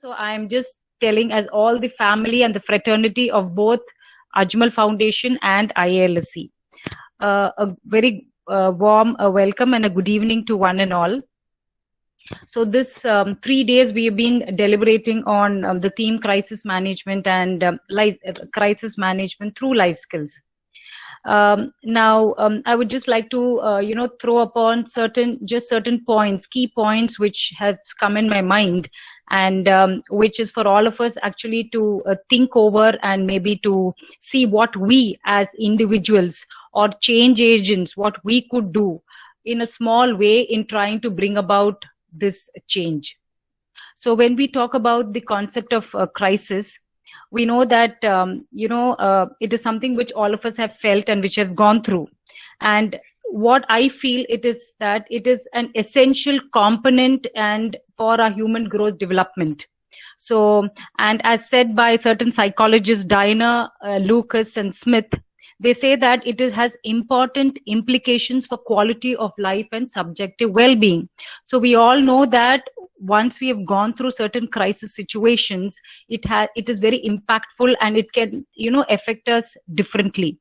So I'm just telling, as all the family and the fraternity of both Ajmal Foundation and IALSC, a very warm welcome and a good evening to one and all. So this 3 days we have been deliberating on the theme crisis management and crisis management through life skills. Now, I would just like to, throw upon certain points, key points, which have come in my mind, and which is for all of us actually to think over and maybe to see what we as individuals or change agents, what we could do in a small way in trying to bring about this change. So when we talk about the concept of crisis, we know that it is something which all of us have felt and which have gone through. And what I feel it is that it is an essential component and for our human growth development. So, and as said by certain psychologists, Diana, Lucas and Smith, they say that has important implications for quality of life and subjective well-being. So we all know that once we have gone through certain crisis situations, it is very impactful and it can, affect us differently.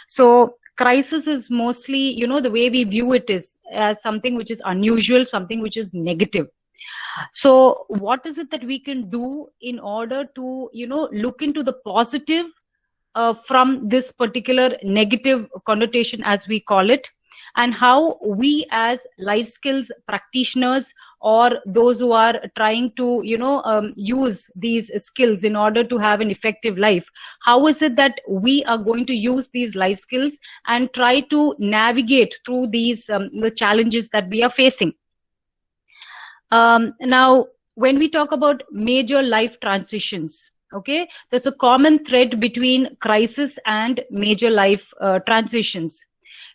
So crisis is mostly, the way we view it is as something which is unusual, something which is negative. So what is it that we can do in order to, look into the positive from this particular negative connotation, as we call it, and how we as life skills practitioners or those who are trying to use these skills in order to have an effective life, how is it that we are going to use these life skills and try to navigate through these the challenges that we are facing. Now when we talk about major life transitions, okay, there's a common thread between crisis and major life transitions.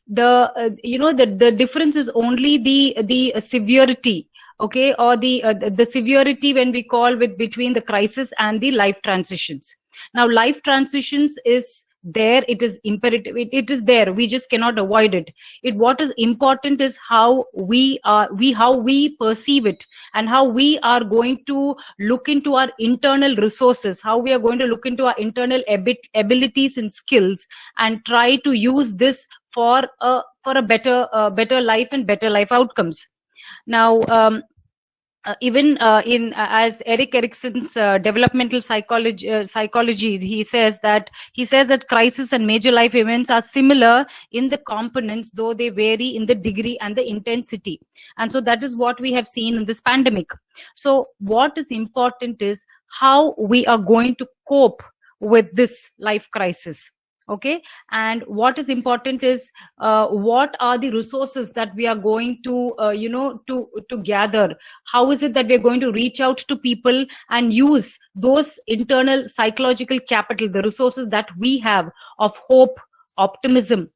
The difference is only the severity, okay, or the severity when we call between the crisis and the life transitions. Now life transitions is there, it is imperative, it is there, we just cannot avoid it. What is important is how we perceive it and how we are going to look into our internal resources, how we are going to look into our internal abilities and skills and try to use this for a better life and better life outcomes. Now even as Erik Erikson's developmental psychology, he says that crisis and major life events are similar in the components, though they vary in the degree and the intensity. And so that is what we have seen in this pandemic. So what is important is how we are going to cope with this life crisis. Okay, and what is important is what are the resources that we are going to to gather. How is it that we are going to reach out to people and use those internal psychological capital, the resources that we have of hope, optimism,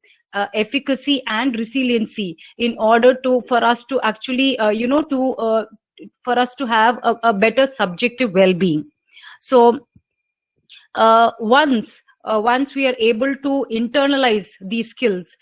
efficacy and resiliency, in order for us to actually for us to have a better subjective well-being. So once we are able to internalize these skills,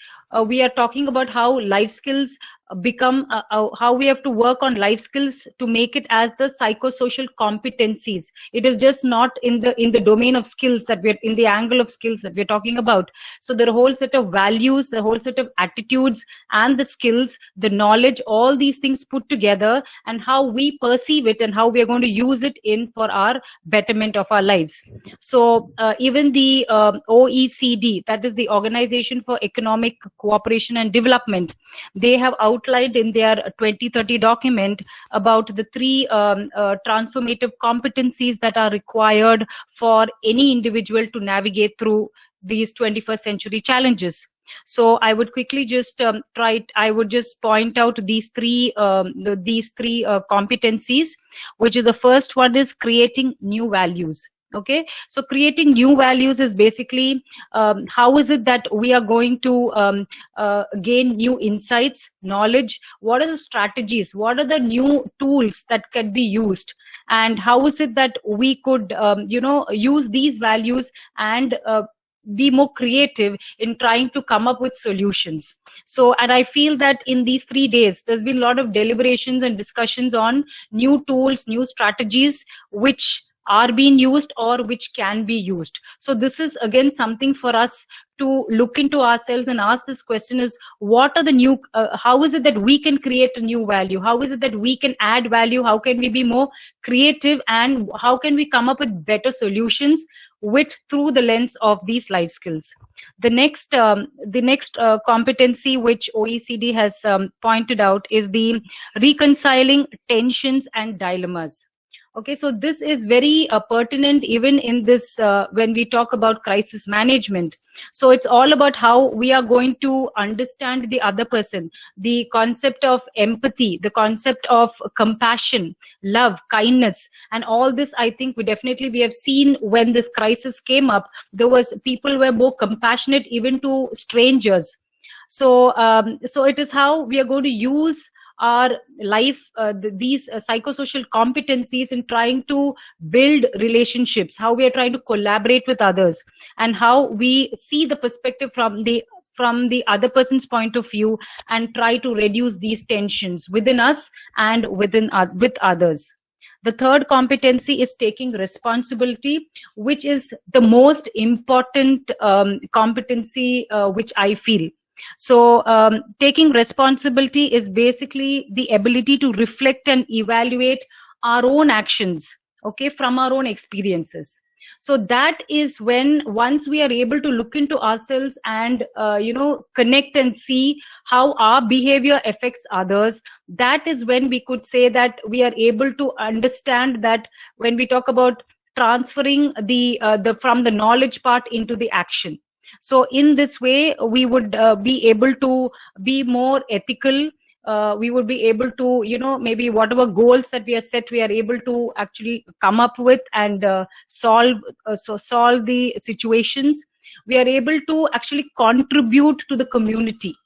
we are talking about how life skills become how we have to work on life skills to make it as the psychosocial competencies. It is just not in the domain of skills that we're in the angle of skills that we're talking about. So the whole set of values, the whole set of attitudes and the skills, the knowledge, all these things put together, and how we perceive it and how we are going to use it in for our betterment of our lives. So even the OECD, that is the Organization for Economic Cooperation and Development, they have outlined in their 2030 document about the three transformative competencies that are required for any individual to navigate through these 21st century challenges. So I would quickly just I would just point out these three competencies, which is the first one is creating new values. Okay, so creating new values is basically how is it that we are going to gain new insights, knowledge, what are the strategies, what are the new tools that can be used, and how is it that we could use these values and be more creative in trying to come up with solutions. So, and I feel that in these 3 days, there's been a lot of deliberations and discussions on new tools, new strategies, which are being used or which can be used. So this is again something for us to look into ourselves and ask this question is, what are the new, how is it that we can create a new value? How is it that we can add value? How can we be more creative, and how can we come up with better solutions through the lens of these life skills? The next competency which OECD has pointed out is the reconciling tensions and dilemmas. Okay, so this is very pertinent even in this when we talk about crisis management. So it's all about how we are going to understand the other person, the concept of empathy, the concept of compassion, love, kindness, and all this. I think we have seen when this crisis came up, there was people were more compassionate even to strangers. So so it is how we are going to use our life, these psychosocial competencies in trying to build relationships, how we are trying to collaborate with others, and how we see the perspective from the other person's point of view and try to reduce these tensions within us and with others. The third competency is taking responsibility, which is the most important competency which I feel. So taking responsibility is basically the ability to reflect and evaluate our own actions, okay, from our own experiences. So that is when, once we are able to look into ourselves and connect and see how our behavior affects others, that is when we could say that we are able to understand that when we talk about transferring the from the knowledge part into the action. So in this way, we would be able to be more ethical. We would be able to, maybe whatever goals that we are set, we are able to actually come up with and solve the situations. We are able to actually contribute to the community.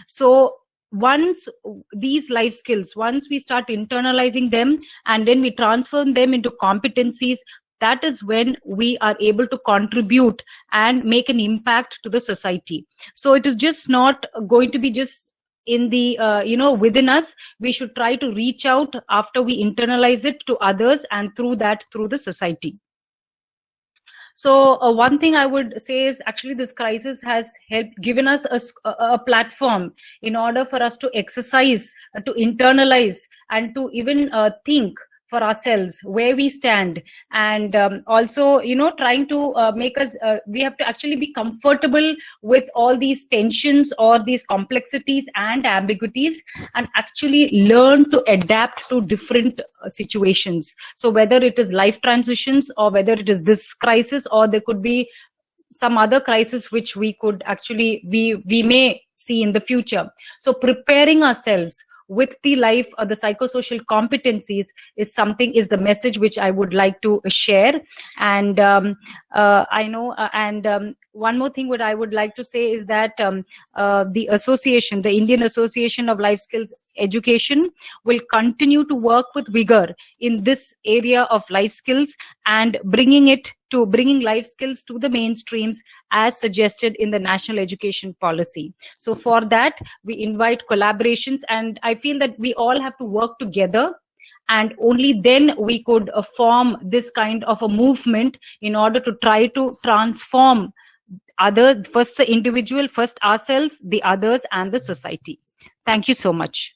So once these life skills, once we start internalizing them and then we transfer them into competencies, that is when we are able to contribute and make an impact to the society. So it is just not going to be just in the within us. We should try to reach out after we internalize it to others, and through the society. So one thing I would say is, actually this crisis has given us a platform in order for us to exercise, to internalize, and to even think for ourselves where we stand, and also trying to make us we have to actually be comfortable with all these tensions or these complexities and ambiguities, and actually learn to adapt to different situations. So whether it is life transitions, or whether it is this crisis, or there could be some other crisis which we could actually we may see in the future. So preparing ourselves with the life or the psychosocial competencies is the message which I would like to share. And I know one more thing what I would like to say is that the association, the Indian Association of Life Skills Education, will continue to work with vigor in this area of life skills, and bringing life skills to the mainstreams as suggested in the National Education Policy. So for that, we invite collaborations, and I feel that we all have to work together, and only then we could form this kind of a movement in order to try to transform first the individual, first ourselves, the others, and the society. Thank you so much.